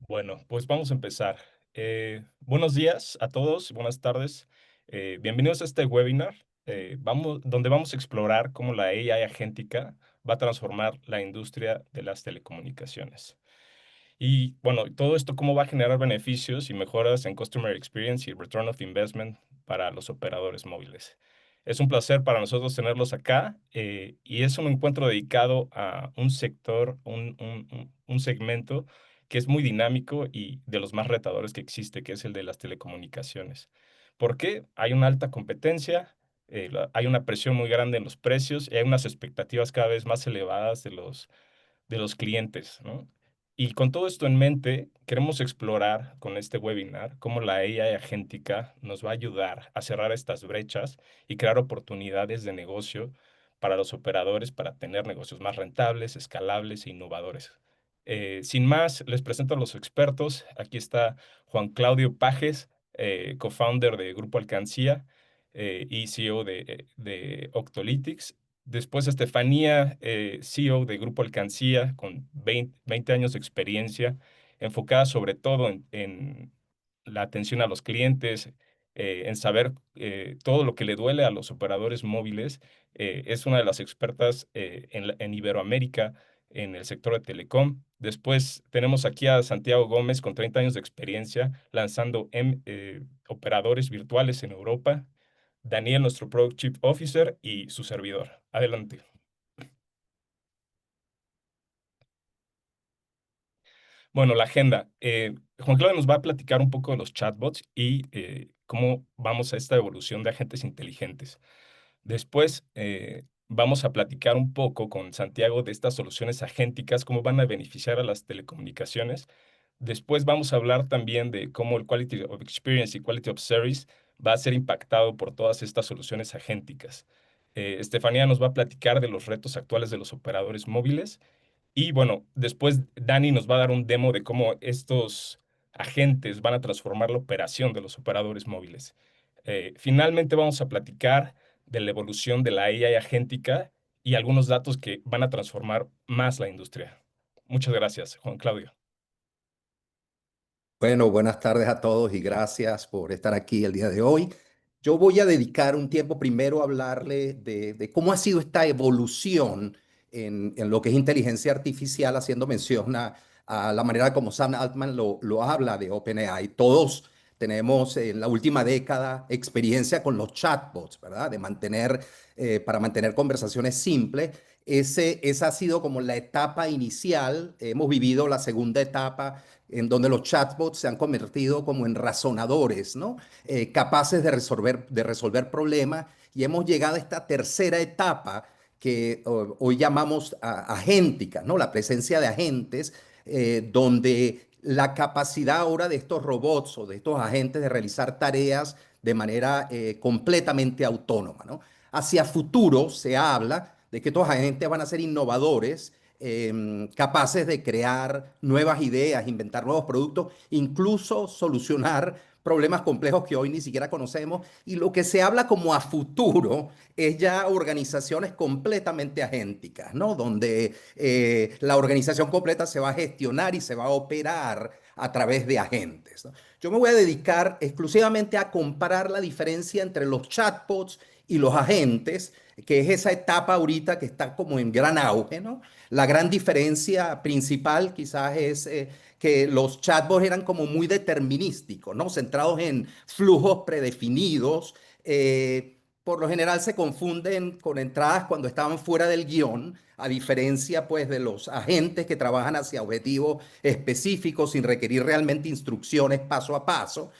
Bueno, pues vamos a empezar. Buenos días a todos, buenas tardes. Bienvenidos a este webinar, donde vamos a explorar cómo la AI agéntica va a transformar la industria de las telecomunicaciones. Y bueno, todo esto cómo va a generar beneficios y mejoras en Customer Experience y Return of Investment para los operadores móviles. Es un placer para nosotros tenerlos acá y es un encuentro dedicado a un sector, un segmento que es muy dinámico y de los más retadores que existe, que es el de las telecomunicaciones. ¿Por qué? Hay una alta competencia, hay una presión muy grande en los precios y hay unas expectativas cada vez más elevadas de los clientes, ¿no? Y con todo esto en mente, queremos explorar con este webinar cómo la AI agéntica nos va a ayudar a cerrar estas brechas y crear oportunidades de negocio para los operadores para tener negocios más rentables, escalables e innovadores. Sin más, les presento a los expertos. Aquí está Juan Claudio Pajes, co-founder de Grupo Alcancía y CEO de Octolytics. Después Estefanía, CEO de Grupo Alcancía, con 20 años de experiencia, enfocada sobre todo en la atención a los clientes, en saber todo lo que le duele a los operadores móviles. Es una de las expertas en Iberoamérica en el sector de telecom. Después tenemos aquí a Santiago Gómez, con 30 años de experiencia, lanzando operadores virtuales en Europa. Daniel, nuestro Product Chief Officer, y su servidor. Adelante. Bueno, la agenda. Juan Claudio nos va a platicar un poco de los chatbots y cómo vamos a esta evolución de agentes inteligentes. Después vamos a platicar un poco con Santiago de estas soluciones agénticas, cómo van a beneficiar a las telecomunicaciones. Después vamos a hablar también de cómo el Quality of Experience y Quality of Service va a ser impactado por todas estas soluciones agénticas. Estefanía nos va a platicar de los retos actuales de los operadores móviles y bueno, después Dani nos va a dar un demo de cómo estos agentes van a transformar la operación de los operadores móviles. Finalmente vamos a platicar de la evolución de la AI agéntica y algunos datos que van a transformar más la industria. Muchas gracias, Juan Claudio. Bueno, buenas tardes a todos y gracias por estar aquí el día de hoy. Yo voy a dedicar un tiempo primero a hablarle de cómo ha sido esta evolución en lo que es inteligencia artificial, haciendo mención a la manera como Sam Altman lo habla de OpenAI. Todos tenemos en la última década experiencia con los chatbots, ¿verdad? Para mantener conversaciones simples. Esa ha sido como la etapa inicial. Hemos vivido la segunda etapa en donde los chatbots se han convertido como en razonadores, ¿no? Capaces de resolver problemas, y hemos llegado a esta tercera etapa que hoy llamamos agéntica, ¿no? La presencia de agentes, donde la capacidad ahora de estos robots o de estos agentes de realizar tareas de manera completamente autónoma, ¿no? Hacia futuro se habla de que estos agentes van a ser innovadores, capaces de crear nuevas ideas, inventar nuevos productos, incluso solucionar problemas complejos que hoy ni siquiera conocemos. Y lo que se habla como a futuro es ya organizaciones completamente agénticas, ¿no? Donde la organización completa se va a gestionar y se va a operar a través de agentes, ¿no? Yo me voy a dedicar exclusivamente a comparar la diferencia entre los chatbots y los agentes, que es esa etapa ahorita que está como en gran auge, ¿no? La gran diferencia principal quizás es que los chatbots eran como muy determinísticos, ¿no? Centrados en flujos predefinidos. Por lo general se confunden con entradas cuando estaban fuera del guión, a diferencia pues de los agentes que trabajan hacia objetivos específicos sin requerir realmente instrucciones paso a paso.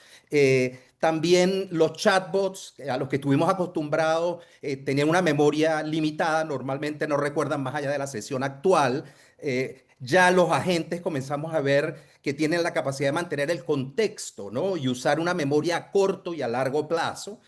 También los chatbots a los que estuvimos acostumbrados tenían una memoria limitada, normalmente no recuerdan más allá de la sesión actual. Ya los agentes comenzamos a ver que tienen la capacidad de mantener el contexto, ¿no? Y usar una memoria a corto y a largo plazo.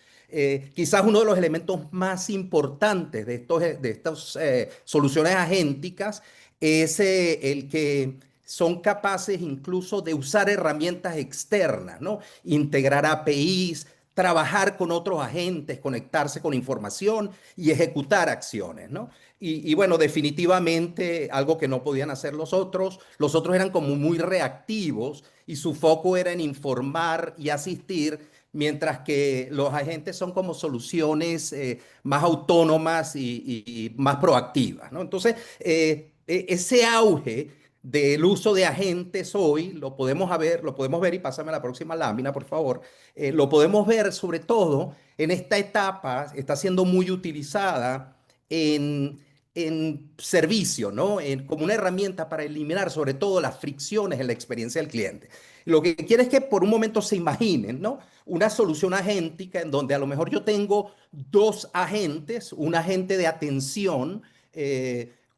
Quizás uno de los elementos más importantes de estas soluciones agénticas es el que son capaces incluso de usar herramientas externas, ¿no? Integrar APIs, trabajar con otros agentes, conectarse con información y ejecutar acciones, ¿no? Y bueno, definitivamente algo que no podían hacer los otros eran como muy reactivos y su foco era en informar y asistir, mientras que los agentes son como soluciones más autónomas y más proactivas, ¿no? Entonces, ese auge del uso de agentes hoy lo podemos ver y pásame la próxima lámina, por favor. Lo podemos ver sobre todo en esta etapa, está siendo muy utilizada en, en servicio, ¿no? Como una herramienta para eliminar sobre todo las fricciones en la experiencia del cliente. Lo que quiere es que por un momento se imaginen, ¿no? Una solución agéntica en donde a lo mejor yo tengo dos agentes, un agente de atención,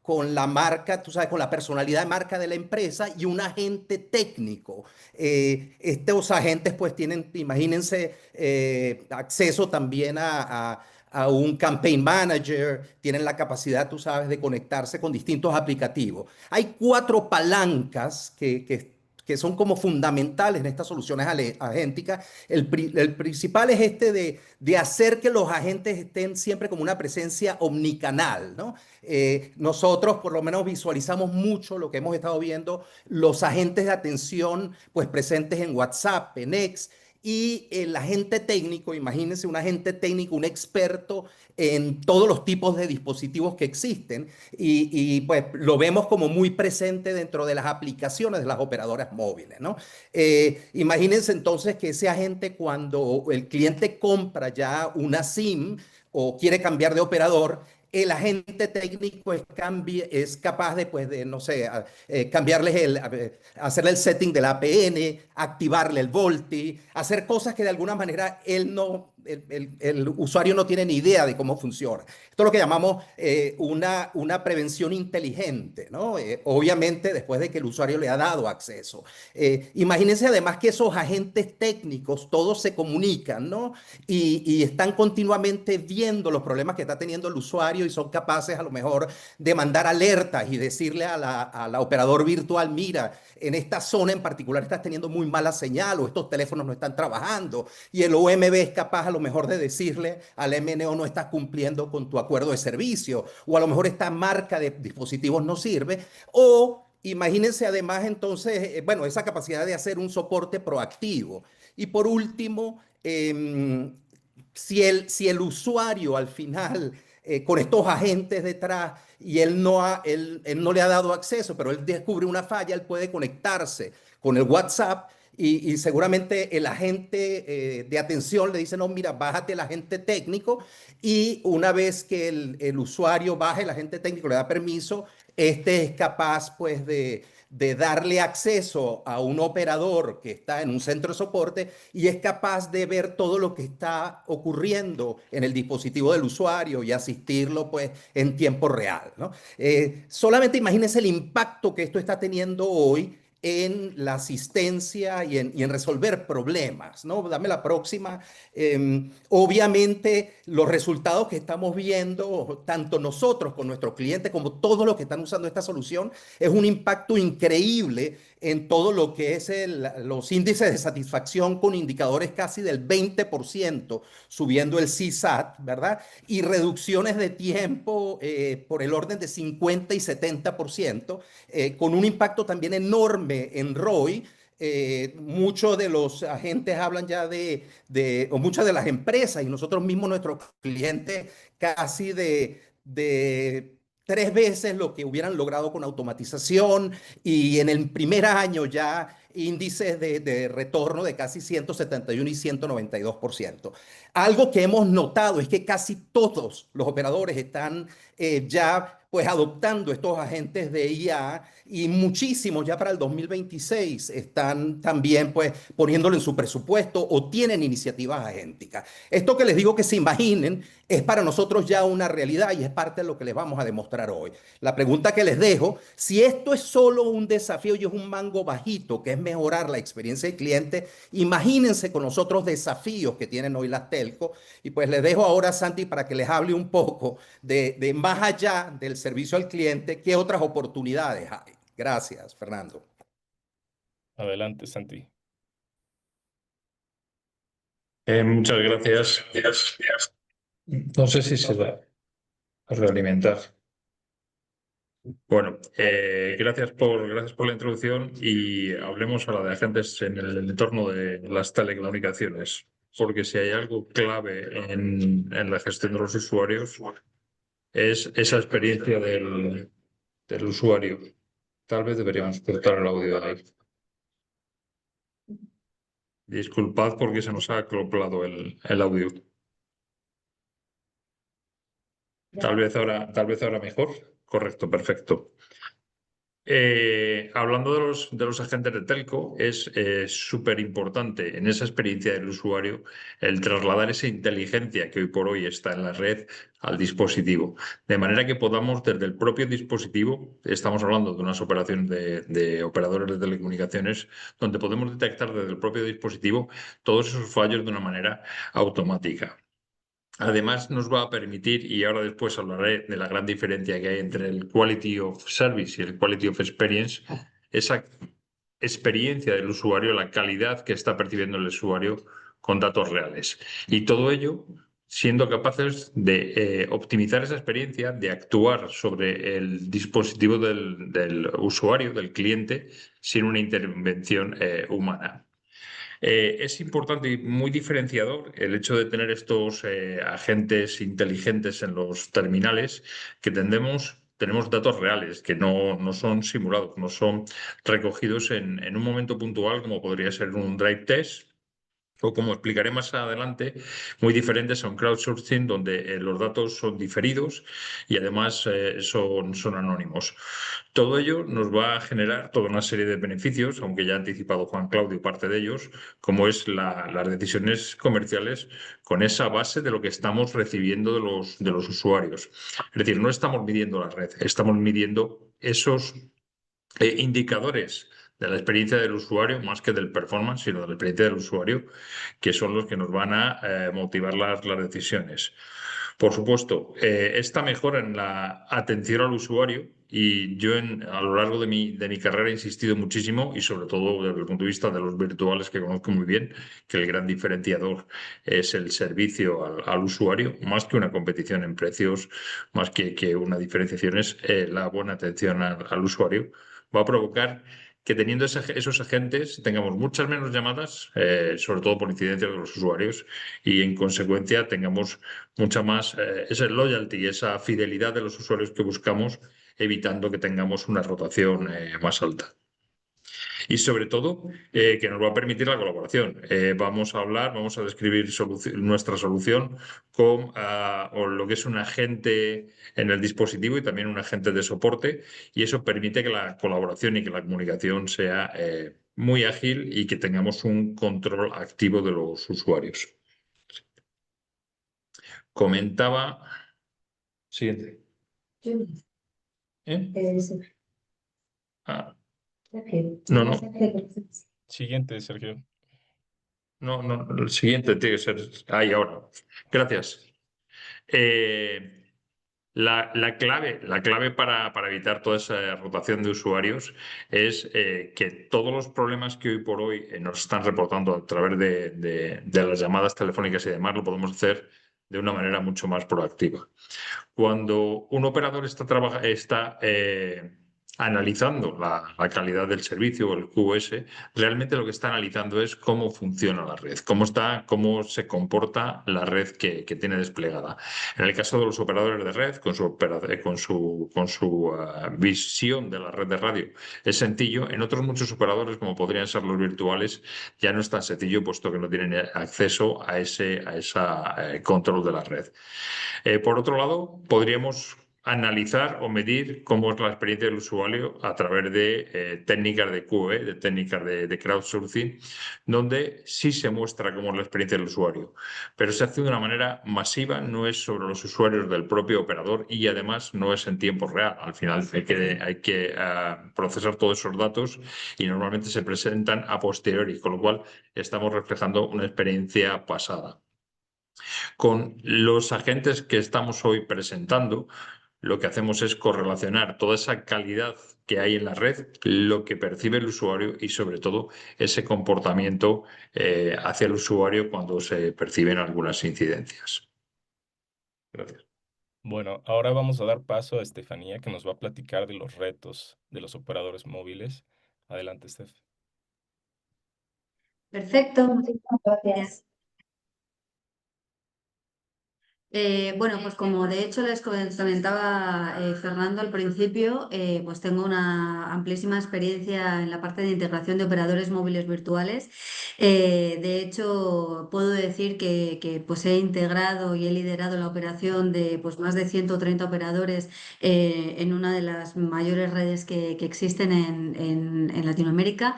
con la marca, tú sabes, con la personalidad de marca de la empresa y un agente técnico. Estos agentes pues tienen, imagínense, acceso también a un campaign manager, tienen la capacidad, tú sabes, de conectarse con distintos aplicativos. Hay cuatro palancas que son como fundamentales en estas soluciones agénticas. El principal es este de hacer que los agentes estén siempre como una presencia omnicanal, ¿no? Nosotros por lo menos visualizamos mucho lo que hemos estado viendo, los agentes de atención pues presentes en WhatsApp, en X, y el agente técnico, imagínense un agente técnico, un experto en todos los tipos de dispositivos que existen pues lo vemos como muy presente dentro de las aplicaciones de las operadoras móviles, ¿no? Imagínense entonces que ese agente cuando el cliente compra ya una SIM o quiere cambiar de operador, el agente técnico es capaz de, pues, de no sé, cambiarles hacerle el setting del APN, activarle el VoLTE, hacer cosas que de alguna manera el usuario no tiene ni idea de cómo funciona. Esto es lo que llamamos una prevención inteligente, ¿no? Obviamente después de que el usuario le ha dado acceso. Imagínense además que esos agentes técnicos todos se comunican, ¿no? Y están continuamente viendo los problemas que está teniendo el usuario y son capaces a lo mejor de mandar alertas y decirle a la operador virtual, mira, en esta zona en particular estás teniendo muy mala señal o estos teléfonos no están trabajando y el OMB es capaz a lo mejor de decirle al MNO no estás cumpliendo con tu acuerdo de servicio o a lo mejor esta marca de dispositivos no sirve o imagínense además entonces, bueno, esa capacidad de hacer un soporte proactivo. Y por último, si el usuario al final, con estos agentes detrás, y él no le ha dado acceso, pero él descubre una falla, él puede conectarse con el WhatsApp y seguramente el agente de atención le dice, no, mira, bájate el agente técnico y una vez que el usuario baje, el agente técnico le da permiso, este es capaz pues de darle acceso a un operador que está en un centro de soporte y es capaz de ver todo lo que está ocurriendo en el dispositivo del usuario y asistirlo pues en tiempo real, ¿no? Solamente imagínense el impacto que esto está teniendo hoy en la asistencia y en resolver problemas, ¿no? Dame la próxima. Obviamente, los resultados que estamos viendo, tanto nosotros con nuestros clientes como todos los que están usando esta solución, es un impacto increíble en todo lo que es los índices de satisfacción con indicadores casi del 20%, subiendo el CSAT, ¿verdad? Y reducciones de tiempo por el orden de 50 y 70%, con un impacto también enorme en ROI. Muchos de los agentes hablan ya o muchas de las empresas y nosotros mismos, nuestros clientes, casi de tres veces lo que hubieran logrado con automatización y en el primer año ya índices de retorno de casi 171 y 192%. Algo que hemos notado es que casi todos los operadores están ya pues adoptando estos agentes de IA y muchísimos ya para el 2026 están también pues poniéndolo en su presupuesto o tienen iniciativas agénticas. Esto que les digo que se imaginen es para nosotros ya una realidad y es parte de lo que les vamos a demostrar hoy. La pregunta que les dejo, si esto es solo un desafío y es un mango bajito, que es mejorar la experiencia del cliente, imagínense con los otros desafíos que tienen hoy las telcos. Y pues les dejo ahora a Santi para que les hable un poco de más allá del servicio al cliente, qué otras oportunidades hay. Gracias, Fernando. Adelante, Santi. Muchas gracias. No sé si se va a realimentar. Bueno, gracias por la introducción y hablemos ahora de agentes en el entorno de las telecomunicaciones, porque si hay algo clave en la gestión de los usuarios es esa experiencia del usuario. Tal vez deberíamos cortar el audio de ahí. Disculpad porque se nos ha acoplado el audio. Tal vez ahora mejor. Correcto, perfecto. Hablando de los agentes de telco, es súper importante en esa experiencia del usuario el trasladar esa inteligencia que hoy por hoy está en la red al dispositivo. De manera que podamos desde el propio dispositivo, estamos hablando de unas operaciones de operadores de telecomunicaciones, donde podemos detectar desde el propio dispositivo todos esos fallos de una manera automática. Además, nos va a permitir, y ahora después hablaré de la gran diferencia que hay entre el Quality of Service y el Quality of Experience, esa experiencia del usuario, la calidad que está percibiendo el usuario con datos reales. Y todo ello siendo capaces de optimizar esa experiencia, de actuar sobre el dispositivo del usuario, del cliente, sin una intervención humana. Es importante y muy diferenciador el hecho de tener estos agentes inteligentes en los terminales que tenemos datos reales, que no son simulados, no son recogidos en un momento puntual como podría ser un drive test o como explicaré más adelante, muy diferentes a un crowdsourcing donde los datos son diferidos y además son anónimos. Todo ello nos va a generar toda una serie de beneficios, aunque ya ha anticipado Juan Claudio parte de ellos, como es las decisiones comerciales con esa base de lo que estamos recibiendo de los usuarios. Es decir, no estamos midiendo la red, estamos midiendo esos indicadores de la experiencia del usuario, más que del performance, sino de la experiencia del usuario, que son los que nos van a motivar las decisiones. Por supuesto, esta mejora en la atención al usuario, y yo a lo largo de mi carrera he insistido muchísimo, y sobre todo desde el punto de vista de los virtuales que conozco muy bien, que el gran diferenciador es el servicio al usuario, más que una competición en precios, más que una diferenciación, es la buena atención al usuario. Va a provocar que teniendo esos agentes tengamos muchas menos llamadas, sobre todo por incidencia de los usuarios, y en consecuencia tengamos mucha más esa loyalty, esa fidelidad de los usuarios que buscamos, evitando que tengamos una rotación más alta. Y sobre todo, que nos va a permitir la colaboración. Vamos a describir nuestra solución con o lo que es un agente en el dispositivo y también un agente de soporte, y eso permite que la colaboración y que la comunicación sea muy ágil y que tengamos un control activo de los usuarios. Comentaba. Siguiente. ¿Eh? Ah, no, no. Siguiente, Sergio. No, no, el siguiente tiene que ser ahí ahora. Gracias. Eh, la clave para evitar toda esa rotación de usuarios es que todos los problemas que hoy por hoy nos están reportando a través de las llamadas telefónicas y demás lo podemos hacer de una manera mucho más proactiva. Cuando un operador está analizando la calidad del servicio o el QoS, realmente lo que está analizando es cómo funciona la red, cómo se comporta la red que tiene desplegada. En el caso de los operadores de red, con su visión de la red de radio, es sencillo. En otros muchos operadores, como podrían ser los virtuales, ya no es tan sencillo, puesto que no tienen acceso a ese control de la red. Por otro lado, podríamos analizar o medir cómo es la experiencia del usuario a través de técnicas de QE, de técnicas de crowdsourcing, donde sí se muestra cómo es la experiencia del usuario, pero se hace de una manera masiva, no es sobre los usuarios del propio operador y además no es en tiempo real. Al final hay que procesar todos esos datos y normalmente se presentan a posteriori, con lo cual estamos reflejando una experiencia pasada. Con los agentes que estamos hoy presentando, lo que hacemos es correlacionar toda esa calidad que hay en la red, lo que percibe el usuario y sobre todo ese comportamiento hacia el usuario cuando se perciben algunas incidencias. Gracias. Bueno, ahora vamos a dar paso a Estefanía, que nos va a platicar de los retos de los operadores móviles. Adelante, Steph. Perfecto, muchísimas gracias. Bueno, pues como de hecho les comentaba Fernando al principio, pues tengo una amplísima experiencia en la parte de integración de operadores móviles virtuales. De hecho, puedo decir que, pues he integrado y he liderado la operación de pues, más de 130 operadores en una de las mayores redes que existen en Latinoamérica.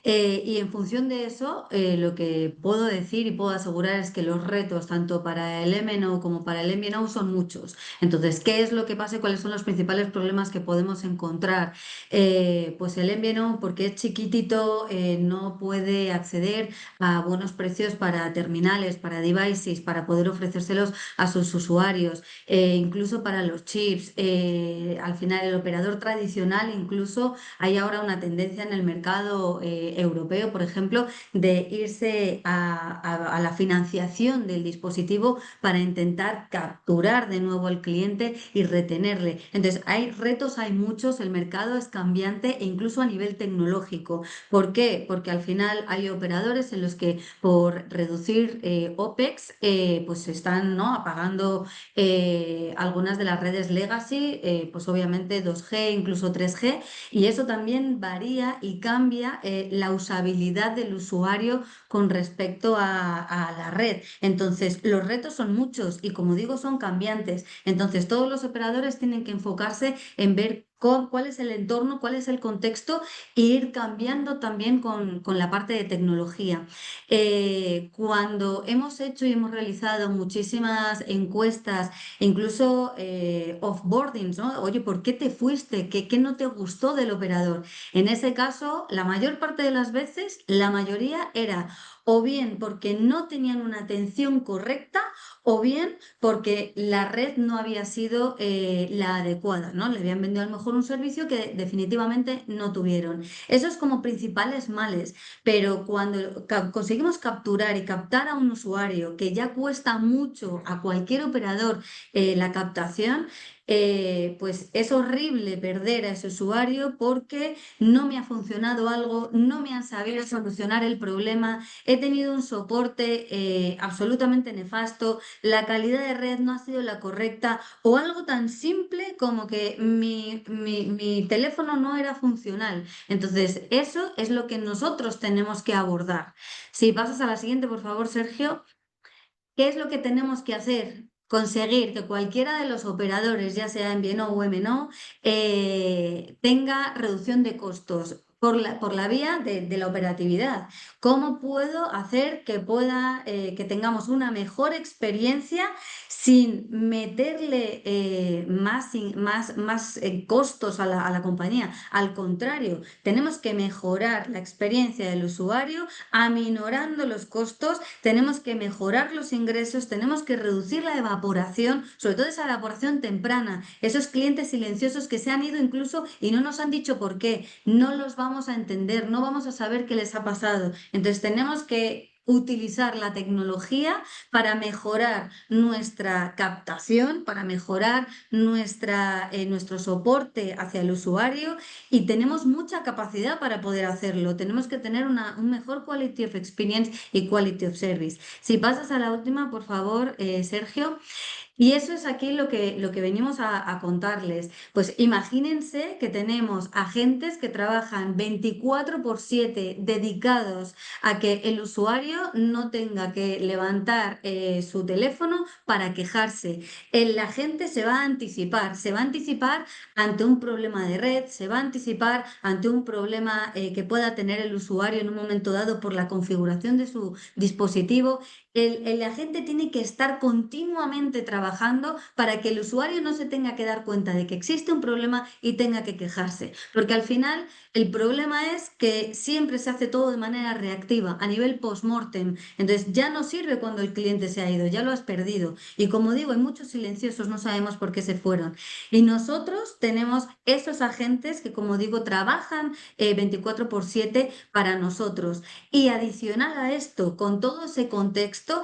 Y en función de eso, lo que puedo decir y puedo asegurar es que los retos, tanto para el MNO como para el MVNO, son muchos. Entonces, ¿qué es lo que pasa y cuáles son los principales problemas que podemos encontrar? Pues el MVNO, porque es chiquitito, no puede acceder a buenos precios para terminales, para devices, para poder ofrecérselos a sus usuarios, incluso para los chips. Al final, el operador tradicional, incluso hay ahora una tendencia en el mercado europeo, por ejemplo, de irse a la financiación del dispositivo para intentar capturar de nuevo al cliente y retenerle. Entonces, hay retos, hay muchos, el mercado es cambiante e incluso a nivel tecnológico. ¿Por qué? Porque al final hay operadores en los que por reducir OPEX, pues están, ¿no?, apagando algunas de las redes legacy, pues obviamente 2G, incluso 3G, y eso también varía y cambia la usabilidad del usuario con respecto a la red. Entonces, los retos son muchos y, como digo, son cambiantes. Entonces, todos los operadores tienen que enfocarse en ver cuál es el entorno, cuál es el contexto e ir cambiando también con la parte de tecnología. Cuando hemos hecho y hemos realizado muchísimas encuestas, incluso offboardings, ¿no? Oye, ¿por qué te fuiste? ¿Qué no te gustó del operador? En ese caso, la mayor parte de las veces, la mayoría era o bien porque no tenían una atención correcta o bien porque la red no había sido la adecuada, ¿no? Le habían vendido a lo mejor un servicio que definitivamente no tuvieron. Eso es como principales males, pero cuando conseguimos capturar y captar a un usuario, que ya cuesta mucho a cualquier operador la captación, pues es horrible perder a ese usuario porque no me ha funcionado algo, no me han sabido solucionar el problema, he tenido un soporte absolutamente nefasto, la calidad de red no ha sido la correcta o algo tan simple como que mi teléfono no era funcional. Entonces, eso es lo que nosotros tenemos que abordar. Si pasas a la siguiente, por favor, Sergio. ¿Qué es lo que tenemos que hacer? Conseguir que cualquiera de los operadores, ya sea en MVNO o MNO, tenga reducción de costos por la vía de la operatividad. ¿Cómo puedo hacer que tengamos una mejor experiencia sin meterle más costos a la compañía? Al contrario, tenemos que mejorar la experiencia del usuario, aminorando los costos, tenemos que mejorar los ingresos, tenemos que reducir la evaporación, sobre todo esa evaporación temprana, esos clientes silenciosos que se han ido incluso y no nos han dicho por qué, no los vamos a entender, no vamos a saber qué les ha pasado. Entonces tenemos que utilizar la tecnología para mejorar nuestra captación, para mejorar nuestro soporte hacia el usuario, y tenemos mucha capacidad para poder hacerlo. Tenemos que tener un mejor quality of experience y quality of service. Si pasas a la última, por favor, Sergio. Y eso es aquí lo que venimos a contarles. Pues imagínense que tenemos agentes que trabajan 24/7 dedicados a que el usuario no tenga que levantar su teléfono para quejarse. El agente se va a anticipar ante un problema de red, se va a anticipar ante un problema que pueda tener el usuario en un momento dado por la configuración de su dispositivo. El agente tiene que estar continuamente trabajando trabajando para que el usuario no se tenga que dar cuenta de que existe un problema y tenga que quejarse. Porque al final el problema es que siempre se hace todo de manera reactiva, a nivel post-mortem. Entonces ya no sirve cuando el cliente se ha ido, ya lo has perdido. Y como digo, hay muchos silenciosos, no sabemos por qué se fueron. Y nosotros tenemos esos agentes que, como digo, trabajan 24/7 para nosotros. Y adicional a esto, con todo ese contexto,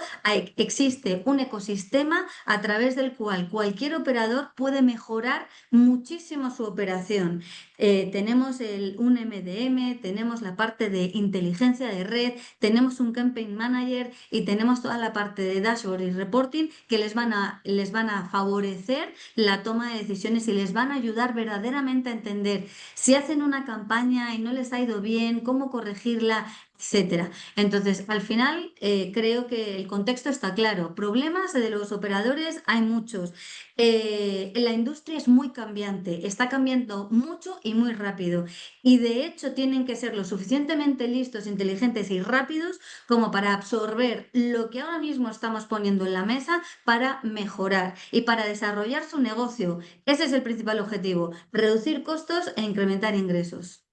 existe un ecosistema a través del cual cualquier operador puede mejorar muchísimo su operación. Tenemos un MDM, tenemos la parte de inteligencia de red, tenemos un campaign manager y tenemos toda la parte de dashboard y reporting que les van a favorecer la toma de decisiones y les van a ayudar verdaderamente a entender si hacen una campaña y no les ha ido bien, cómo corregirla, etcétera. Entonces, al final, creo que el contexto está claro. Problemas de los operadores hay muchos. La industria es muy cambiante, está cambiando mucho y muy rápido. Y de hecho tienen que ser lo suficientemente listos, inteligentes y rápidos como para absorber lo que ahora mismo estamos poniendo en la mesa para mejorar y para desarrollar su negocio. Ese es el principal objetivo, reducir costos e incrementar ingresos.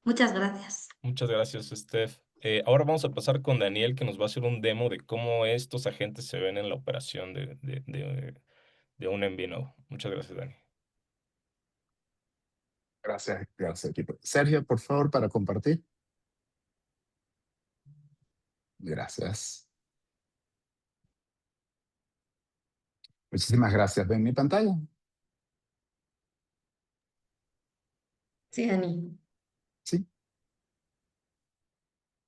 Muchas gracias. Muchas gracias, Steph. Ahora vamos a pasar con Daniel, que nos va a hacer un demo de cómo estos agentes se ven en la operación de un MVNO. Muchas gracias, Dani. Gracias, equipo. Sergio, por favor, para compartir. Gracias. Muchísimas gracias. ¿Ven mi pantalla? Sí, Dani. Sí.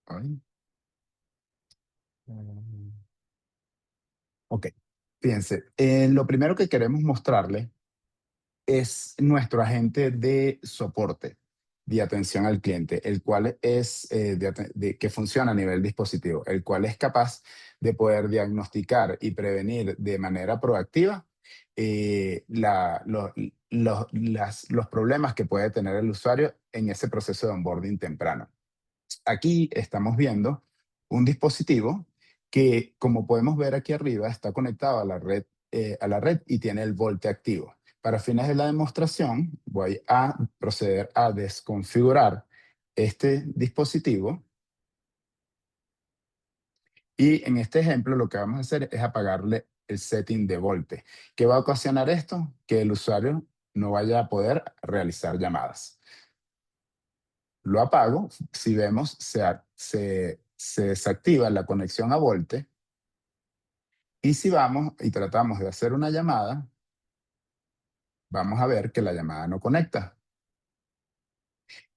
Ay. Ok. Fíjense, lo primero que queremos mostrarle es nuestro agente de soporte de atención al cliente, el cual es que funciona a nivel dispositivo, el cual es capaz de poder diagnosticar y prevenir de manera proactiva los problemas que puede tener el usuario en ese proceso de onboarding temprano. Aquí estamos viendo un dispositivo que, como podemos ver aquí arriba, está conectado a la red y tiene el volte activo. Para fines de la demostración, voy a proceder a desconfigurar este dispositivo. Y en este ejemplo, lo que vamos a hacer es apagarle el setting de volte. ¿Qué va a ocasionar esto? Que el usuario no vaya a poder realizar llamadas. Lo apago. Si vemos, se desactiva la conexión a volte. Y si vamos y tratamos de hacer una llamada, vamos a ver que la llamada no conecta.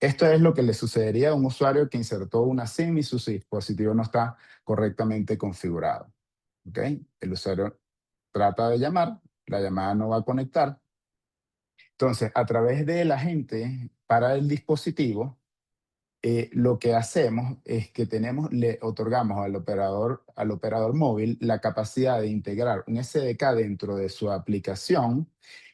Esto es lo que le sucedería a un usuario que insertó una SIM y su dispositivo no está correctamente configurado. ¿Ok? El usuario trata de llamar, la llamada no va a conectar. Entonces, a través del agente para el dispositivo, lo que hacemos es que le otorgamos al operador móvil la capacidad de integrar un SDK dentro de su aplicación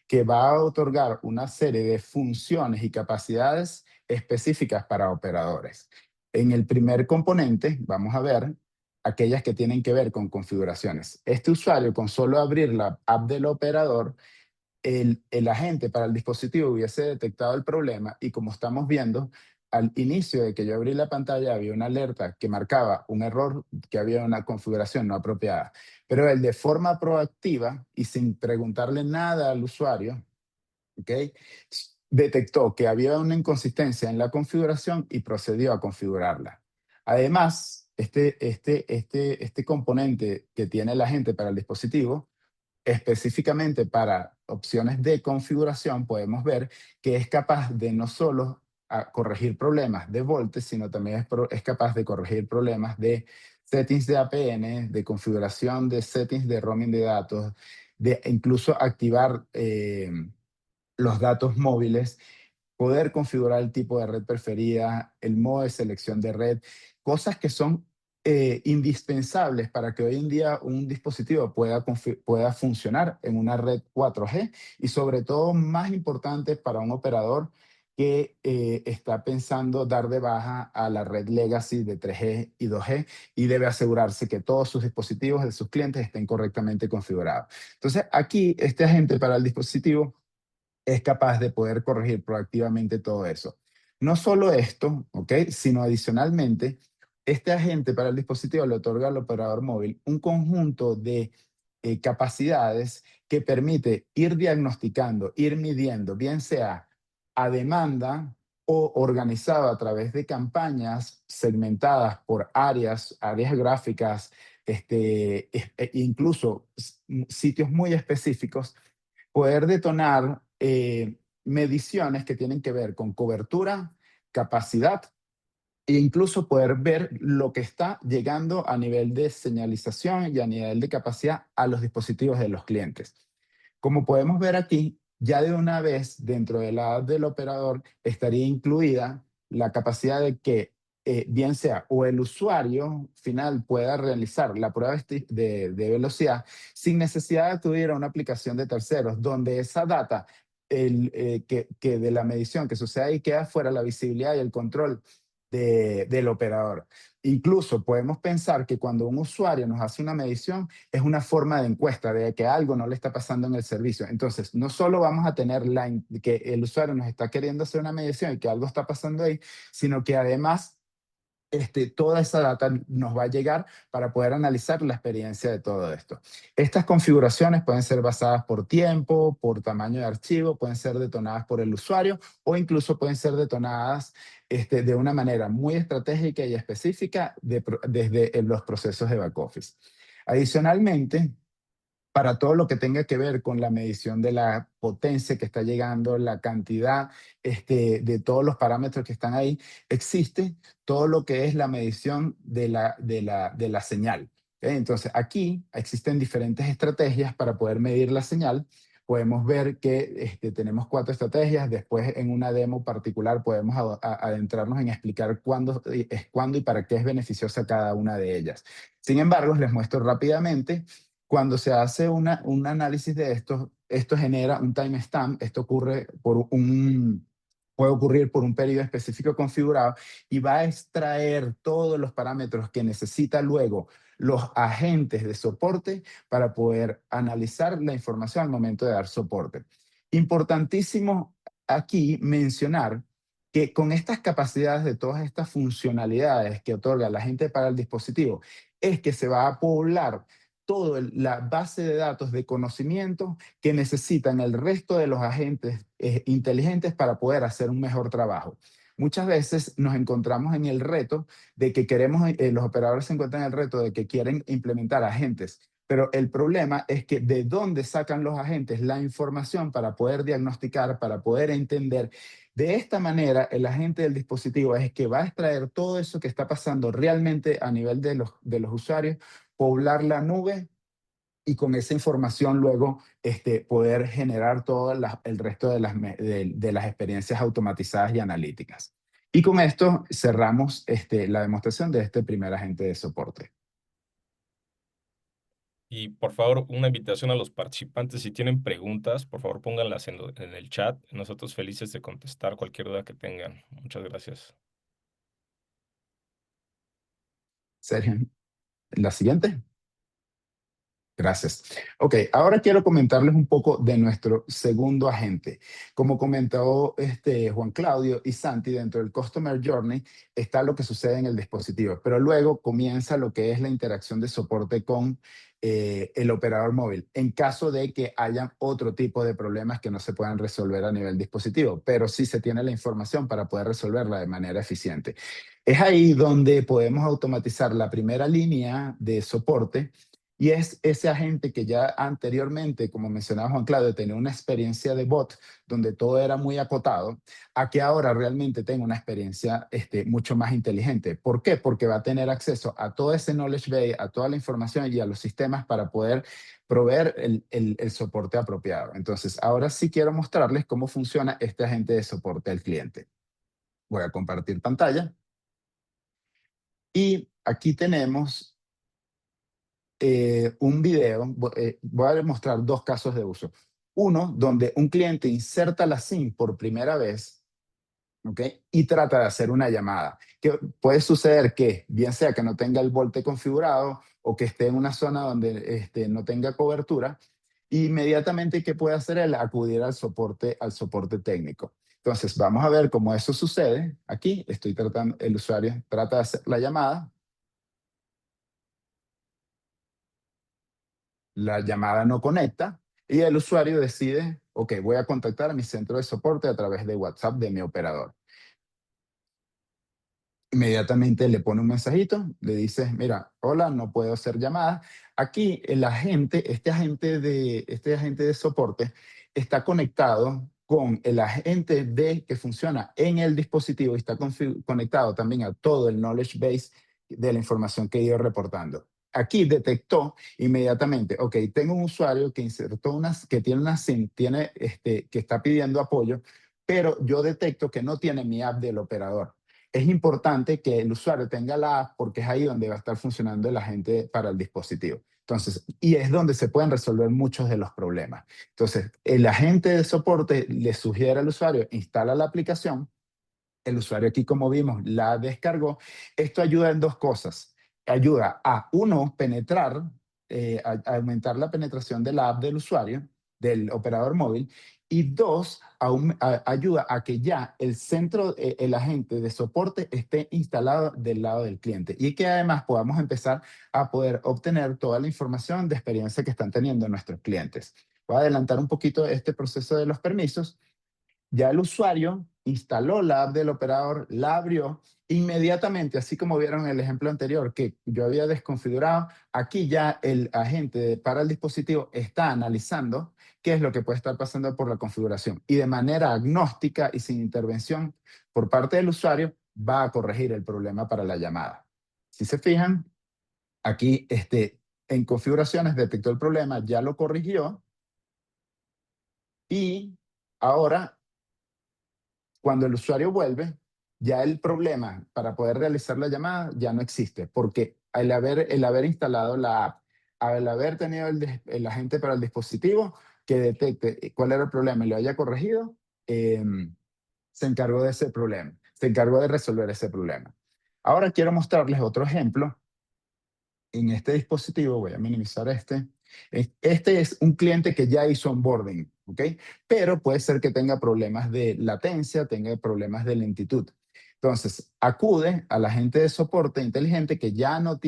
que va a otorgar una serie de funciones y capacidades específicas para operadores. En el primer componente vamos a ver aquellas que tienen que ver con configuraciones. Este usuario, con solo abrir la app del operador, el agente para el dispositivo hubiese detectado el problema y, como estamos viendo, al inicio de que yo abrí la pantalla había una alerta que marcaba un error, que había una configuración no apropiada. Pero él, de forma proactiva y sin preguntarle nada al usuario, ¿okay?, detectó que había una inconsistencia en la configuración y procedió a configurarla. Además, este componente que tiene el agente para el dispositivo, específicamente para opciones de configuración, podemos ver que es capaz de no solo corregir problemas de volte, sino también es capaz de corregir problemas de settings de APN, de configuración de settings de roaming de datos, de incluso activar los datos móviles, poder configurar el tipo de red preferida, el modo de selección de red, cosas que son indispensables para que hoy en día un dispositivo pueda funcionar en una red 4G y, sobre todo, más importante para un operador, que está pensando dar de baja a la red legacy de 3G y 2G y debe asegurarse que todos sus dispositivos de sus clientes estén correctamente configurados. Entonces, aquí este agente para el dispositivo es capaz de poder corregir proactivamente todo eso. No solo esto, ¿ok? Sino adicionalmente, este agente para el dispositivo le otorga al operador móvil un conjunto de capacidades que permite ir diagnosticando, ir midiendo, bien sea a demanda o organizado a través de campañas segmentadas por áreas gráficas, incluso sitios muy específicos, poder detonar mediciones que tienen que ver con cobertura, capacidad e incluso poder ver lo que está llegando a nivel de señalización y a nivel de capacidad a los dispositivos de los clientes. Como podemos ver aquí, ya de una vez dentro de la app del operador estaría incluida la capacidad de que bien sea o el usuario final pueda realizar la prueba de velocidad sin necesidad de acudir a una aplicación de terceros, donde esa data que de la medición que sucede ahí queda fuera la visibilidad y el control del operador. Incluso podemos pensar que cuando un usuario nos hace una medición, es una forma de encuesta de que algo no le está pasando en el servicio. Entonces, no solo vamos a tener que el usuario nos está queriendo hacer una medición y que algo está pasando ahí, sino que además toda esa data nos va a llegar para poder analizar la experiencia de todo esto. Estas configuraciones pueden ser basadas por tiempo, por tamaño de archivo, pueden ser detonadas por el usuario o incluso pueden ser detonadas de una manera muy estratégica y específica desde los procesos de back office. Adicionalmente, para todo lo que tenga que ver con la medición de la potencia que está llegando, la cantidad de todos los parámetros que están ahí, existe todo lo que es la medición de la señal. ¿Ok? Entonces, aquí existen diferentes estrategias para poder medir la señal. Podemos ver que tenemos 4 estrategias. Después, en una demo particular, podemos adentrarnos en explicar cuándo y para qué es beneficiosa cada una de ellas. Sin embargo, les muestro rápidamente. Cuando se hace un análisis de esto genera un timestamp. Esto puede ocurrir por un periodo específico configurado y va a extraer todos los parámetros que necesita luego los agentes de soporte para poder analizar la información al momento de dar soporte. Importantísimo aquí mencionar que con estas capacidades de todas estas funcionalidades que otorga la gente para el dispositivo, es que se va a poblar toda la base de datos de conocimiento que necesitan el resto de los agentes inteligentes para poder hacer un mejor trabajo. Muchas veces nos encontramos en el reto de que los operadores se encuentran en el reto de que quieren implementar agentes, pero el problema es que de dónde sacan los agentes la información para poder diagnosticar, para poder entender. De esta manera, el agente del dispositivo es que va a extraer todo eso que está pasando realmente a nivel de los usuarios, poblar la nube y con esa información luego poder generar todo el resto de las experiencias automatizadas y analíticas. Y con esto cerramos la demostración de este primer agente de soporte. Y por favor, una invitación a los participantes, si tienen preguntas, por favor pónganlas en el chat. Nosotros felices de contestar cualquier duda que tengan. Muchas gracias. Sergio, la siguiente. Gracias. Ok, ahora quiero comentarles un poco de nuestro segundo agente. Como comentó Juan Claudio y Santi, dentro del Customer Journey está lo que sucede en el dispositivo, pero luego comienza lo que es la interacción de soporte con el operador móvil, en caso de que haya otro tipo de problemas que no se puedan resolver a nivel dispositivo, pero sí se tiene la información para poder resolverla de manera eficiente. Es ahí donde podemos automatizar la primera línea de soporte. Y es ese agente que ya anteriormente, como mencionaba Juan Claudio, tenía una experiencia de bot donde todo era muy acotado, a que ahora realmente tenga una experiencia mucho más inteligente. ¿Por qué? Porque va a tener acceso a todo ese knowledge base, a toda la información y a los sistemas para poder proveer el soporte apropiado. Entonces, ahora sí quiero mostrarles cómo funciona este agente de soporte al cliente. Voy a compartir pantalla. Y aquí tenemos un video. Voy a mostrar 2 casos de uso. Uno, donde un cliente inserta la SIM por primera vez ¿ok? Y trata de hacer una llamada. Que puede suceder que, bien sea que no tenga el VoLTE configurado o que esté en una zona donde no tenga cobertura, inmediatamente, ¿qué puede hacer él? Acudir al soporte técnico. Entonces, vamos a ver cómo eso sucede. Aquí el usuario trata de hacer la llamada. La llamada no conecta y el usuario decide, ok, voy a contactar a mi centro de soporte a través de WhatsApp de mi operador. Inmediatamente le pone un mensajito, le dice, mira, hola, no puedo hacer llamadas. Aquí este agente de soporte está conectado con el agente que funciona en el dispositivo y está conectado también a todo el knowledge base de la información que he ido reportando. Aquí detectó inmediatamente, ok, tengo un usuario que insertó que tiene una SIM, que está pidiendo apoyo, pero yo detecto que no tiene mi app del operador. Es importante que el usuario tenga la app porque es ahí donde va a estar funcionando el agente para el dispositivo. Entonces, y es donde se pueden resolver muchos de los problemas. Entonces, el agente de soporte le sugiere al usuario, instala la aplicación. El usuario aquí, como vimos, la descargó. Esto ayuda en dos cosas. Ayuda a, uno, a aumentar la penetración de la app del usuario, del operador móvil, y dos, ayuda a que ya el agente de soporte esté instalado del lado del cliente y que además podamos empezar a poder obtener toda la información de experiencia que están teniendo nuestros clientes. Voy a adelantar un poquito este proceso de los permisos. Ya el usuario instaló la app del operador, la abrió inmediatamente, así como vieron en el ejemplo anterior que yo había desconfigurado. Aquí ya el agente para el dispositivo está analizando qué es lo que puede estar pasando por la configuración y de manera agnóstica y sin intervención por parte del usuario va a corregir el problema para la llamada. Si se fijan, aquí en configuraciones detectó el problema, ya lo corrigió y ahora cuando el usuario vuelve, ya el problema para poder realizar la llamada ya no existe, porque el haber instalado la app, al haber tenido el agente para el dispositivo que detecte cuál era el problema y lo haya corregido, se encargó de ese problema, se encargó de resolver ese problema. Ahora quiero mostrarles otro ejemplo. En este dispositivo, voy a minimizar este. Este es un cliente que ya hizo onboarding, ¿ok? Pero puede ser que tenga problemas de latencia, tenga problemas de lentitud. Entonces, acude al agente de soporte inteligente que ya no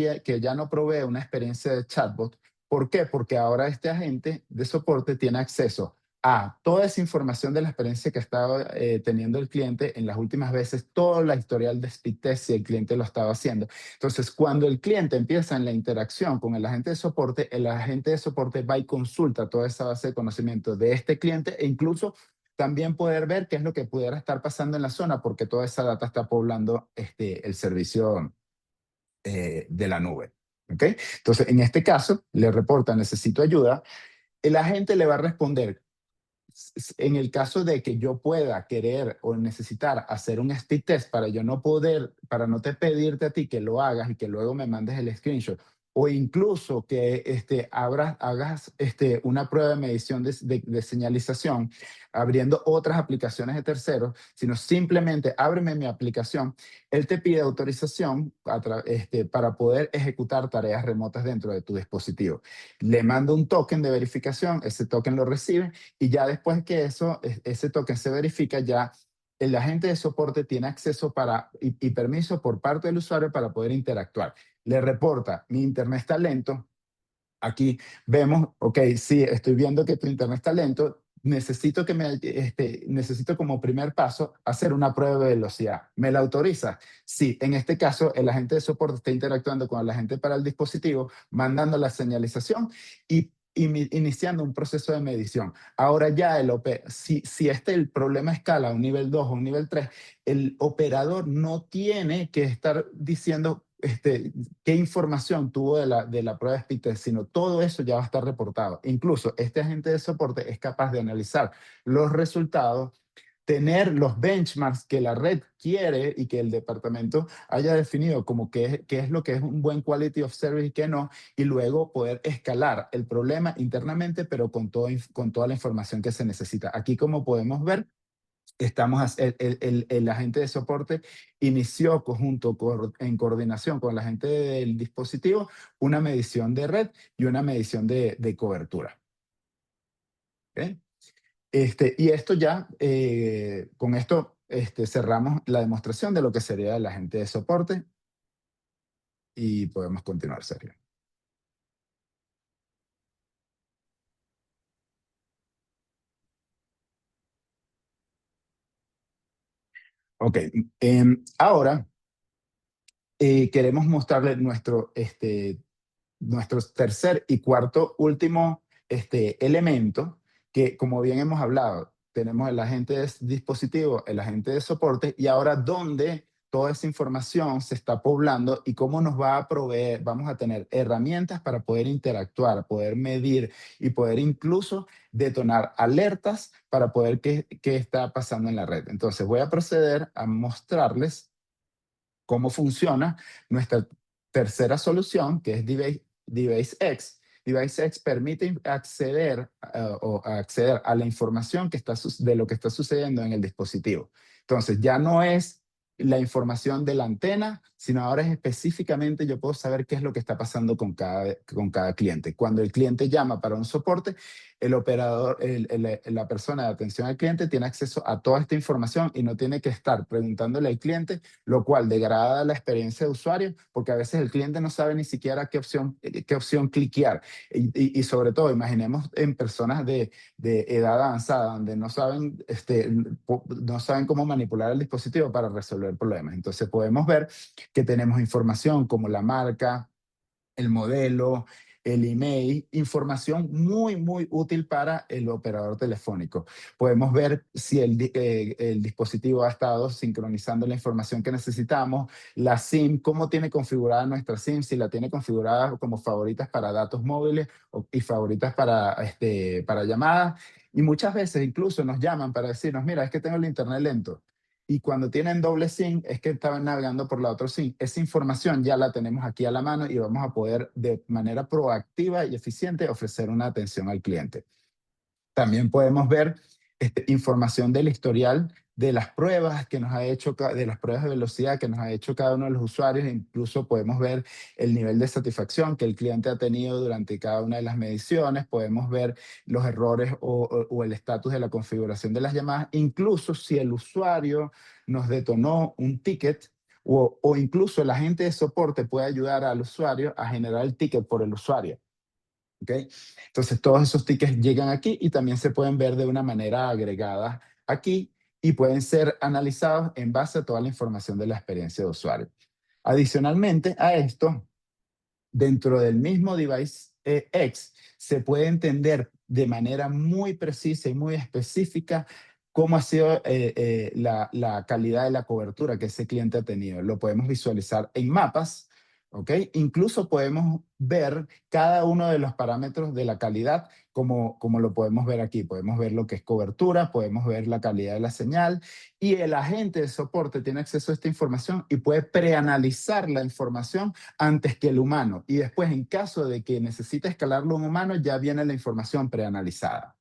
provee una experiencia de chatbot. ¿Por qué? Porque ahora este agente de soporte tiene acceso a toda esa información de la experiencia que estaba teniendo el cliente en las últimas veces, toda la historial de speed test si el cliente lo estaba haciendo. Entonces, cuando el cliente empieza en la interacción con el agente de soporte va y consulta toda esa base de conocimiento de este cliente e incluso también poder ver qué es lo que pudiera estar pasando en la zona porque toda esa data está poblando el servicio de la nube. ¿Ok? Entonces, en este caso, le reporta, necesito ayuda. El agente le va a responder, en el caso de que yo pueda querer o necesitar hacer un speed test para no te pedirte a ti que lo hagas y que luego me mandes el screenshot, o incluso que hagas una prueba de medición de señalización abriendo otras aplicaciones de terceros, sino simplemente ábreme mi aplicación, él te pide autorización para poder ejecutar tareas remotas dentro de tu dispositivo. Le mando un token de verificación, ese token lo recibe y ya después que ese token se verifica, ya el agente de soporte tiene acceso y permiso por parte del usuario para poder interactuar. Le reporta, mi internet está lento. Aquí vemos, ok, sí, estoy viendo que tu internet está lento. Necesito como primer paso hacer una prueba de velocidad. ¿Me la autoriza? Sí, en este caso el agente de soporte está interactuando con el agente para el dispositivo, mandando la señalización y iniciando un proceso de medición. Ahora ya si el problema escala a un nivel 2 o un nivel 3, el operador no tiene que estar diciendo qué información tuvo de la prueba de speed test, sino todo eso ya va a estar reportado. Incluso este agente de soporte es capaz de analizar los resultados, tener los benchmarks que la red quiere y que el departamento haya definido como qué es lo que es un buen quality of service y qué no, y luego poder escalar el problema internamente, pero con toda la información que se necesita. Aquí, como podemos ver, el agente de soporte inició en coordinación con la gente del dispositivo una medición de red y una medición de cobertura. ¿Ok? Y esto ya, con esto cerramos la demostración de lo que sería el agente de soporte y podemos continuar, Sergio. Ok, ahora queremos mostrarles nuestro tercer y cuarto último elemento, que como bien hemos hablado, tenemos el agente de dispositivo, el agente de soporte, y ahora dónde toda esa información se está poblando y cómo nos va a proveer, vamos a tener herramientas para poder interactuar, poder medir y poder incluso detonar alertas para poder qué está pasando en la red. Entonces voy a proceder a mostrarles cómo funciona nuestra tercera solución, que es DeviceX. DeviceX permite acceder a la información de lo que está sucediendo en el dispositivo. Entonces, ya no es la información de la antena, sino ahora es específicamente yo puedo saber qué es lo que está pasando con cada cliente. Cuando el cliente llama para un soporte, el operador, la persona de atención al cliente tiene acceso a toda esta información y no tiene que estar preguntándole al cliente, lo cual degrada la experiencia de usuario, porque a veces el cliente no sabe ni siquiera qué opción cliquear. Y sobre todo, imaginemos en personas de edad avanzada, donde no saben cómo manipular el dispositivo para resolver problemas. Entonces podemos ver que tenemos información como la marca, el modelo, el email, información muy, muy útil para el operador telefónico. Podemos ver si el dispositivo ha estado sincronizando la información que necesitamos, la SIM, cómo tiene configurada nuestra SIM, si la tiene configurada como favoritas para datos móviles y favoritas para llamadas. Y muchas veces incluso nos llaman para decirnos, mira, es que tengo el internet lento. Y cuando tienen doble SIM, es que estaban navegando por la otra SIM. Esa información ya la tenemos aquí a la mano y vamos a poder de manera proactiva y eficiente ofrecer una atención al cliente. También podemos ver información del historial de las pruebas que nos ha hecho, de las pruebas de velocidad que nos ha hecho cada uno de los usuarios. Incluso podemos ver el nivel de satisfacción que el cliente ha tenido durante cada una de las mediciones. Podemos ver los errores o el estatus de la configuración de las llamadas. Incluso si el usuario nos detonó un ticket, o incluso el agente de soporte puede ayudar al usuario a generar el ticket por el usuario. ¿Okay? Entonces, todos esos tickets llegan aquí y también se pueden ver de una manera agregada aquí y pueden ser analizados en base a toda la información de la experiencia de usuario. Adicionalmente a esto, dentro del mismo device X, se puede entender de manera muy precisa y muy específica cómo ha sido la calidad de la cobertura que ese cliente ha tenido. Lo podemos visualizar en mapas, ¿ok? Incluso podemos ver cada uno de los parámetros de la calidad como lo podemos ver aquí. Podemos ver lo que es cobertura, podemos ver la calidad de la señal y el agente de soporte tiene acceso a esta información y puede preanalizar la información antes que el humano. Y después, en caso de que necesite escalarlo un humano, ya viene la información preanalizada.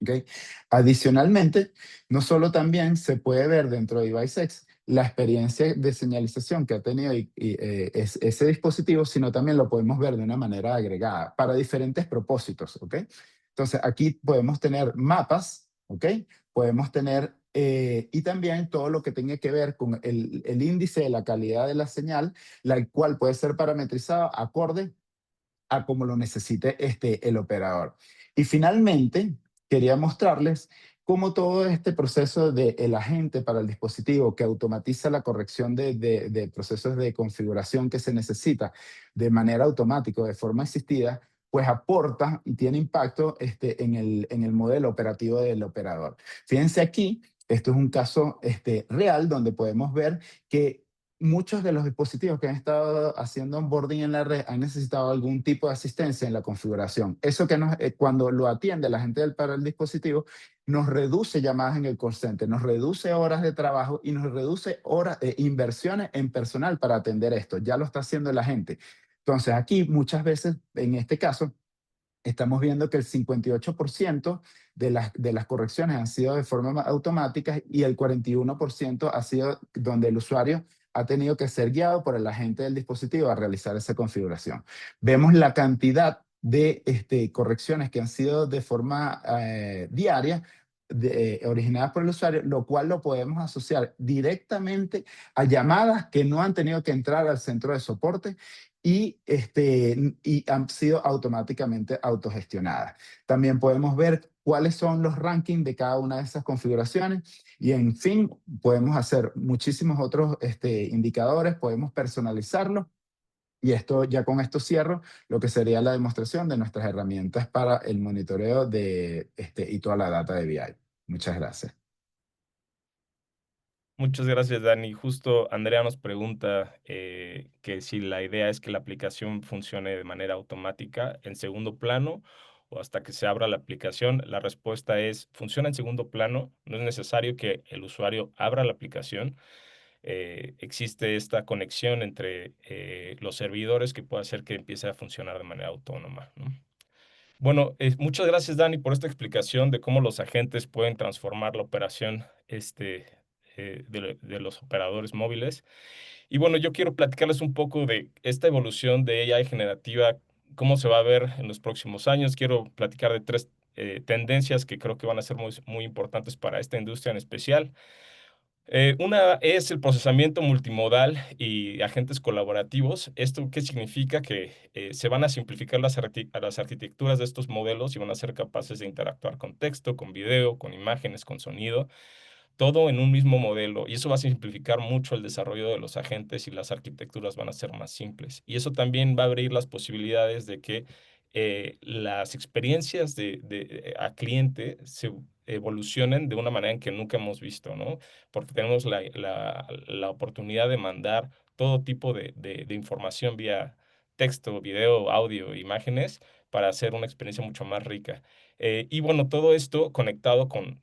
¿Okay? Adicionalmente, no solo también se puede ver dentro de DeviceX la experiencia de señalización que ha tenido ese dispositivo, sino también lo podemos ver de una manera agregada para diferentes propósitos. ¿Okay? Entonces, aquí podemos tener mapas, ¿okay? Podemos tener y también todo lo que tenga que ver con el índice de la calidad de la señal, la cual puede ser parametrizado acorde a como lo necesite el operador. Y finalmente, quería mostrarles cómo todo este proceso del agente para el dispositivo que automatiza la corrección de procesos de configuración que se necesita de manera automática, de forma asistida, pues aporta y tiene impacto en el modelo operativo del operador. Fíjense aquí, esto es un caso real donde podemos ver que muchos de los dispositivos que han estado haciendo onboarding en la red han necesitado algún tipo de asistencia en la configuración. Eso que cuando lo atiende la gente para el dispositivo, nos reduce llamadas en el call center, nos reduce horas de trabajo y nos reduce inversiones en personal para atender esto. Ya lo está haciendo la gente. Entonces aquí muchas veces, en este caso, estamos viendo que el 58% de las correcciones han sido de forma automática y el 41% ha sido donde el usuario ha tenido que ser guiado por el agente del dispositivo a realizar esa configuración. Vemos la cantidad de correcciones que han sido de forma diaria, originadas por el usuario, lo cual lo podemos asociar directamente a llamadas que no han tenido que entrar al centro de soporte y han sido automáticamente autogestionadas. También podemos ver cuáles son los rankings de cada una de esas configuraciones y, en fin, podemos hacer muchísimos otros indicadores, podemos personalizarlo. Y ya con esto cierro lo que sería la demostración de nuestras herramientas para el monitoreo y toda la data de BI. Muchas gracias. Muchas gracias, Dani. Justo Andrea nos pregunta que si la idea es que la aplicación funcione de manera automática en segundo plano o hasta que se abra la aplicación. La respuesta es, funciona en segundo plano. No es necesario que el usuario abra la aplicación. Existe esta conexión entre los servidores que puede hacer que empiece a funcionar de manera autónoma, ¿no? Bueno, muchas gracias, Dani, por esta explicación de cómo los agentes pueden transformar la operación de los operadores móviles. Y bueno, yo quiero platicarles un poco de esta evolución de AI generativa, cómo se va a ver en los próximos años. Quiero platicar de tres tendencias que creo que van a ser muy, muy importantes para esta industria en especial. Una es el procesamiento multimodal y agentes colaborativos. ¿Esto qué significa? Que se van a simplificar las arquitecturas de estos modelos y van a ser capaces de interactuar con texto, con video, con imágenes, con sonido, todo en un mismo modelo. Y eso va a simplificar mucho el desarrollo de los agentes y las arquitecturas van a ser más simples. Y eso también va a abrir las posibilidades de que las experiencias a cliente se evolucionen de una manera en que nunca hemos visto, ¿no? Porque tenemos la oportunidad de mandar todo tipo de información vía texto, video, audio, imágenes, para hacer una experiencia mucho más rica. Y bueno, todo esto conectado con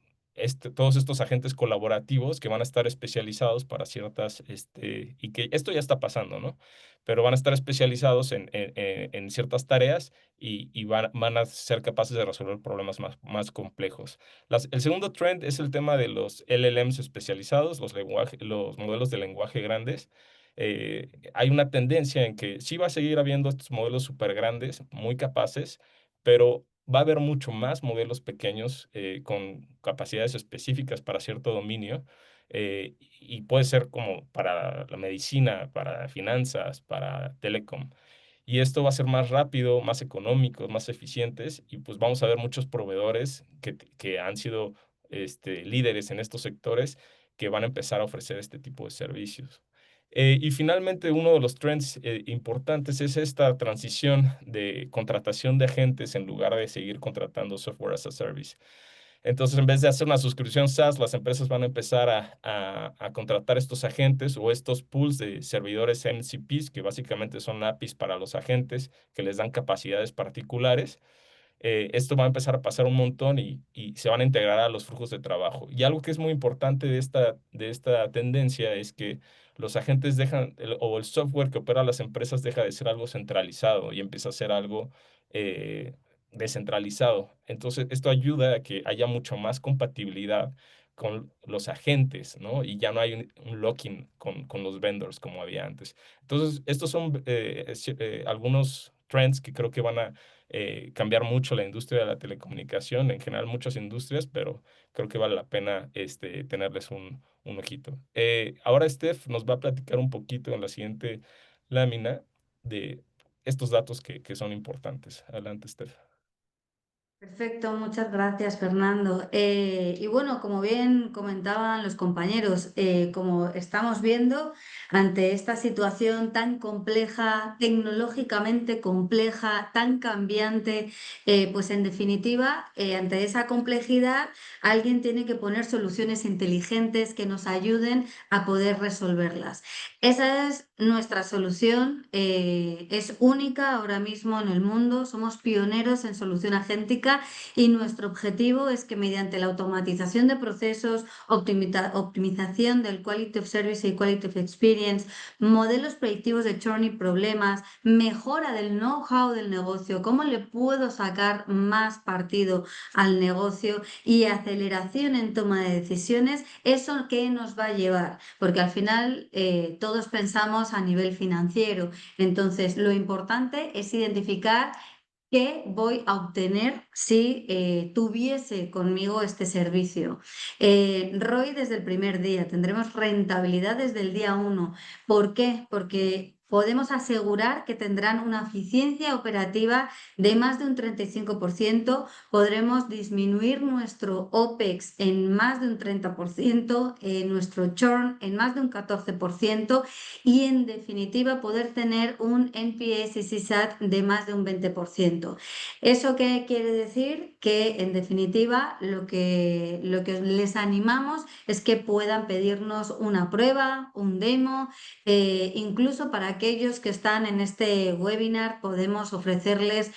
todos estos agentes colaborativos que van a estar especializados para ciertas, y que esto ya está pasando, ¿no? Pero van a estar especializados en ciertas tareas y van a ser capaces de resolver problemas más complejos. El segundo trend es el tema de los LLMs especializados, los modelos de lenguaje grandes. Hay una tendencia en que sí va a seguir habiendo estos modelos súper grandes, muy capaces, pero va a haber mucho más modelos pequeños con capacidades específicas para cierto dominio. Y puede ser como para la medicina, para finanzas, para telecom. Y esto va a ser más rápido, más económico, más eficientes y pues vamos a ver muchos proveedores que han sido líderes en estos sectores que van a empezar a ofrecer este tipo de servicios. Y finalmente, uno de los trends importantes es esta transición de contratación de agentes en lugar de seguir contratando software as a service. Entonces, en vez de hacer una suscripción SaaS, las empresas van a empezar a contratar estos agentes o estos pools de servidores MCPs, que básicamente son APIs para los agentes que les dan capacidades particulares. Esto va a empezar a pasar un montón y se van a integrar a los flujos de trabajo. Y algo que es muy importante de esta tendencia es que los agentes o el software que opera las empresas deja de ser algo centralizado y empieza a ser algo eh, descentralizado. Entonces, esto ayuda a que haya mucho más compatibilidad con los agentes, ¿no? Y ya no hay un lock-in con los vendors como había antes. Entonces, estos son algunos trends que creo que van a cambiar mucho la industria de la telecomunicación, en general muchas industrias, pero creo que vale la pena tenerles un ojito. Ahora Steph nos va a platicar un poquito en la siguiente lámina de estos datos que son importantes. Adelante, Steph. Perfecto, muchas gracias, Fernando. Y bueno, como bien comentaban los compañeros, como estamos viendo, ante esta situación tan compleja, tecnológicamente compleja, tan cambiante, pues en definitiva, ante esa complejidad, alguien tiene que poner soluciones inteligentes que nos ayuden a poder resolverlas. Esa es nuestra solución, es única ahora mismo en el mundo, somos pioneros en solución agéntica etcétera. Y nuestro objetivo es que mediante la automatización de procesos, optimización del Quality of Service y Quality of Experience, modelos predictivos de churn y problemas, mejora del know-how del negocio, cómo le puedo sacar más partido al negocio y aceleración en toma de decisiones, ¿eso qué nos va a llevar? Porque al final todos pensamos a nivel financiero. Entonces, lo importante es identificar qué voy a obtener si tuviese conmigo este servicio. ROI desde el primer día, tendremos rentabilidad desde el día 1. ¿Por qué? Porque podemos asegurar que tendrán una eficiencia operativa de más de un 35%, podremos disminuir nuestro OPEX en más de un 30%, nuestro churn en más de un 14% y en definitiva poder tener un NPS y CSAT de más de un 20%. ¿Eso qué quiere decir? Que en definitiva lo que les animamos es que puedan pedirnos una prueba, un demo, incluso para aquellos que están en este webinar podemos ofrecerles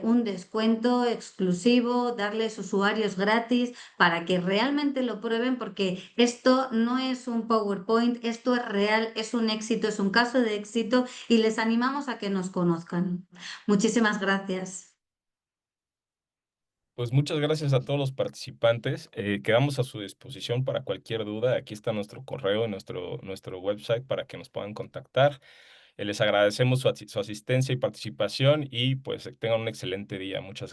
un descuento exclusivo, darles usuarios gratis para que realmente lo prueben, porque esto no es un PowerPoint, esto es real, es un éxito, es un caso de éxito y les animamos a que nos conozcan. Muchísimas gracias. Pues muchas gracias a todos los participantes. Quedamos a su disposición para cualquier duda. Aquí está nuestro correo, nuestro website para que nos puedan contactar. Les agradecemos su asistencia y participación y pues tengan un excelente día. Muchas gracias.